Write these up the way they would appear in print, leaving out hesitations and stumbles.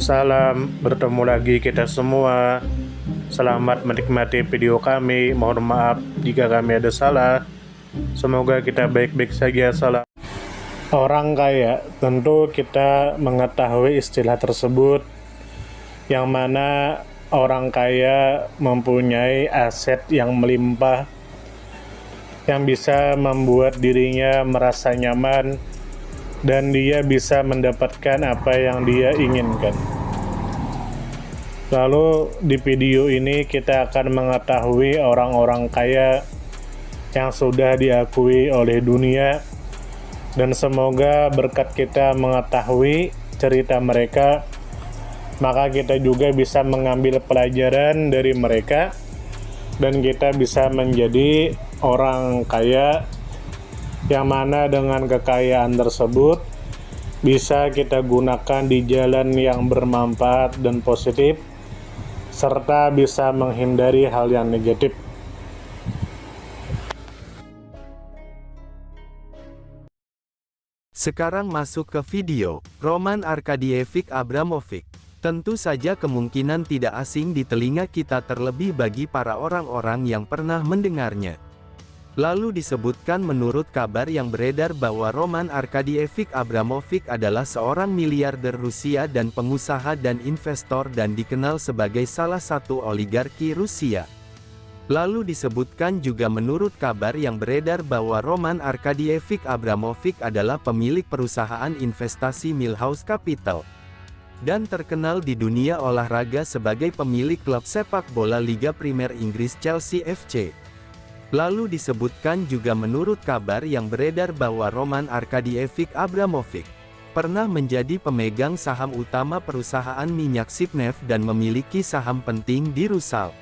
Salam, bertemu lagi kita semua. Selamat menikmati video kami. Mohon maaf jika kami ada salah. Semoga kita baik-baik saja. Salam. Orang kaya, tentu kita mengetahui istilah tersebut, yang mana orang kaya mempunyai aset yang melimpah, yang bisa membuat dirinya merasa nyaman, dan dia bisa mendapatkan apa yang dia inginkan. Lalu di video ini kita akan mengetahui orang-orang kaya yang sudah diakui oleh dunia, dan semoga berkat kita mengetahui cerita mereka, maka kita juga bisa mengambil pelajaran dari mereka, dan kita bisa menjadi orang kaya yang mana dengan kekayaan tersebut bisa kita gunakan di jalan yang bermanfaat dan positif, serta bisa menghindari hal yang negatif. Sekarang masuk ke video, Roman Arkadievich Abramovich. Tentu saja kemungkinan tidak asing di telinga kita, terlebih bagi para orang-orang yang pernah mendengarnya. Lalu disebutkan menurut kabar yang beredar bahwa Roman Arkadievich Abramovich adalah seorang miliarder Rusia dan pengusaha dan investor, dan dikenal sebagai salah satu oligarki Rusia. Lalu disebutkan juga menurut kabar yang beredar bahwa Roman Arkadievich Abramovich adalah pemilik perusahaan investasi Millhouse Capital, dan terkenal di dunia olahraga sebagai pemilik klub sepak bola Liga Primer Inggris Chelsea FC. Lalu disebutkan juga menurut kabar yang beredar bahwa Roman Arkadievich Abramovich pernah menjadi pemegang saham utama perusahaan minyak Sibneft dan memiliki saham penting di Rusal,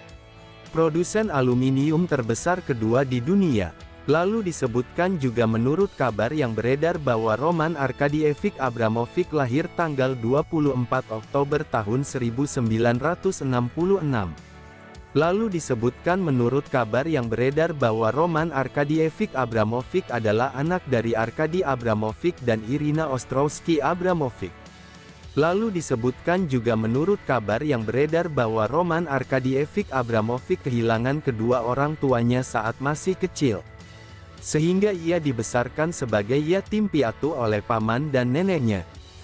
produsen aluminium terbesar kedua di dunia. Lalu disebutkan juga menurut kabar yang beredar bahwa Roman Arkadievich Abramovich lahir tanggal 24 Oktober tahun 1966. Lalu disebutkan menurut kabar yang beredar bahwa Roman Arkadievich Abramovich adalah anak dari Arkady Abramovich dan Irina Ostrowski Abramovich. Lalu disebutkan juga menurut kabar yang beredar bahwa Roman Arkadievich Abramovich kehilangan kedua orang tuanya saat masih kecil, sehingga ia dibesarkan sebagai yatim piatu oleh paman dan neneknya.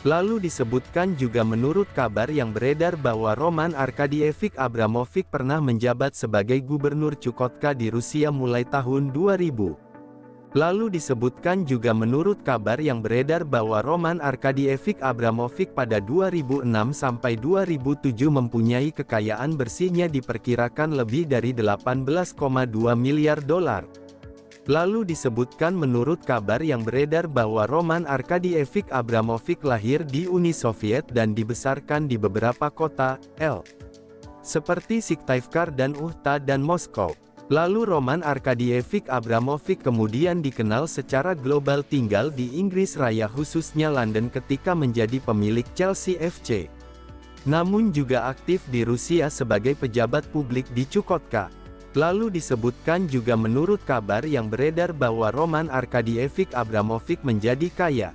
Lalu disebutkan juga menurut kabar yang beredar bahwa Roman Arkadievich Abramovich pernah menjabat sebagai gubernur Chukotka di Rusia mulai tahun 2000. Lalu disebutkan juga menurut kabar yang beredar bahwa Roman Arkadievich Abramovich pada 2006 sampai 2007 mempunyai kekayaan bersihnya diperkirakan lebih dari 18,2 miliar dolar. Lalu disebutkan menurut kabar yang beredar bahwa Roman Arkadievich Abramovich lahir di Uni Soviet dan dibesarkan di beberapa kota, seperti Syktyvkar dan Uhta dan Moskow. Lalu Roman Arkadievich Abramovich kemudian dikenal secara global tinggal di Inggris Raya, khususnya London ketika menjadi pemilik Chelsea FC. Namun juga aktif di Rusia sebagai pejabat publik di Chukotka. Lalu disebutkan juga menurut kabar yang beredar bahwa Roman Arkadievich Abramovich menjadi kaya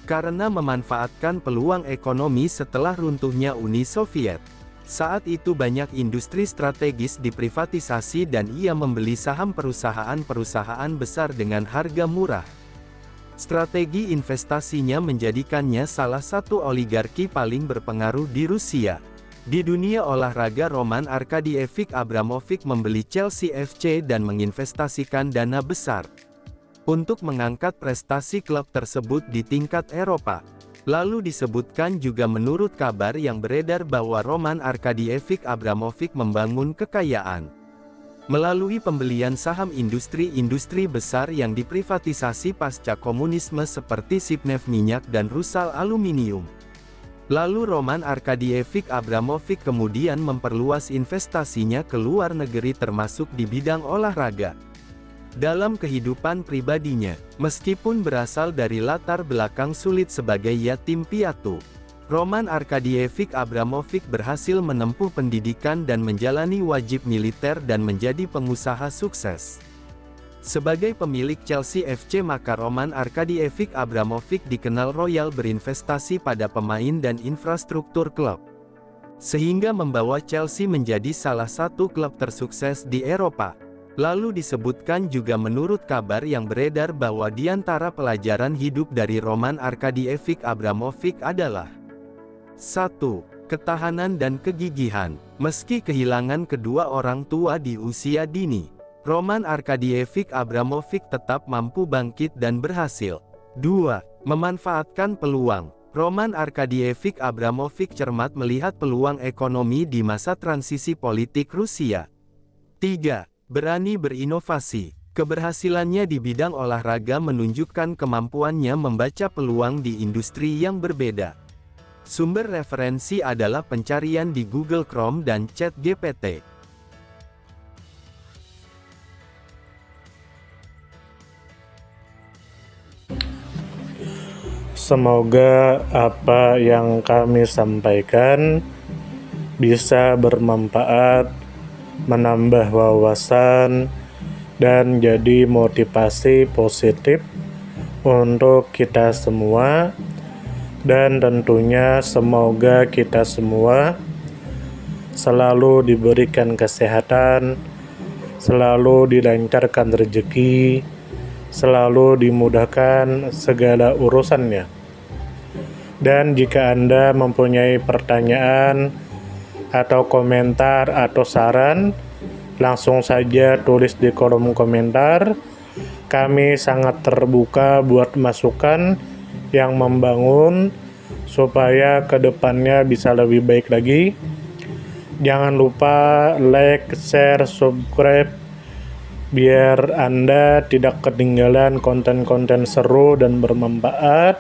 karena memanfaatkan peluang ekonomi setelah runtuhnya Uni Soviet. Saat itu banyak industri strategis diprivatisasi dan ia membeli saham perusahaan-perusahaan besar dengan harga murah. Strategi investasinya menjadikannya salah satu oligarki paling berpengaruh di Rusia. Di dunia olahraga, Roman Arkadievich Abramovich membeli Chelsea FC dan menginvestasikan dana besar untuk mengangkat prestasi klub tersebut di tingkat Eropa. Lalu disebutkan juga menurut kabar yang beredar bahwa Roman Arkadievich Abramovich membangun kekayaan melalui pembelian saham industri-industri besar yang diprivatisasi pasca komunisme seperti Sibneft minyak dan Rusal aluminium. Lalu Roman Arkadievich Abramovich kemudian memperluas investasinya ke luar negeri, termasuk di bidang olahraga. Dalam kehidupan pribadinya, meskipun berasal dari latar belakang sulit sebagai yatim piatu, Roman Arkadievich Abramovich berhasil menempuh pendidikan dan menjalani wajib militer dan menjadi pengusaha sukses. Sebagai pemilik Chelsea FC maka Roman Arkadievic Abramovich dikenal royal berinvestasi pada pemain dan infrastruktur klub. Sehingga membawa Chelsea menjadi salah satu klub tersukses di Eropa. Lalu disebutkan juga menurut kabar yang beredar bahwa di antara pelajaran hidup dari Roman Arkadievic Abramovich adalah 1. Ketahanan dan kegigihan. Meski kehilangan kedua orang tua di usia dini, Roman Arkadievic Abramovich tetap mampu bangkit dan berhasil. 2. Memanfaatkan peluang. Roman Arkadievic Abramovich cermat melihat peluang ekonomi di masa transisi politik Rusia. 3. Berani berinovasi. Keberhasilannya di bidang olahraga menunjukkan kemampuannya membaca peluang di industri yang berbeda. Sumber referensi adalah pencarian di Google Chrome dan ChatGPT. Semoga apa yang kami sampaikan bisa bermanfaat, menambah wawasan, dan jadi motivasi positif untuk kita semua. Dan tentunya semoga kita semua selalu diberikan kesehatan, selalu dilancarkan rezeki, selalu dimudahkan segala urusannya. Dan jika Anda mempunyai pertanyaan atau komentar atau saran, langsung saja tulis di kolom komentar. Kami sangat terbuka buat masukan yang membangun supaya kedepannya bisa lebih baik lagi. Jangan lupa like, share, subscribe biar Anda tidak ketinggalan konten-konten seru dan bermanfaat.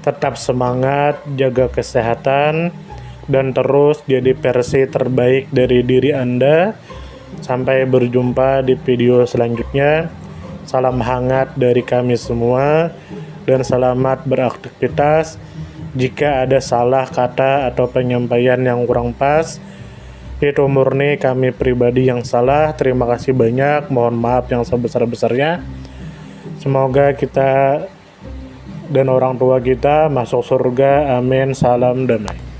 Tetap semangat, jaga kesehatan, dan terus jadi versi terbaik dari diri Anda. Sampai berjumpa di video selanjutnya. Salam hangat dari kami semua, dan selamat beraktivitas. Jika ada salah kata atau penyampaian yang kurang pas, itu murni kami pribadi yang salah. Terima kasih banyak, mohon maaf yang sebesar-besarnya. Semoga kita dan orang tua kita masuk surga, amin, salam damai.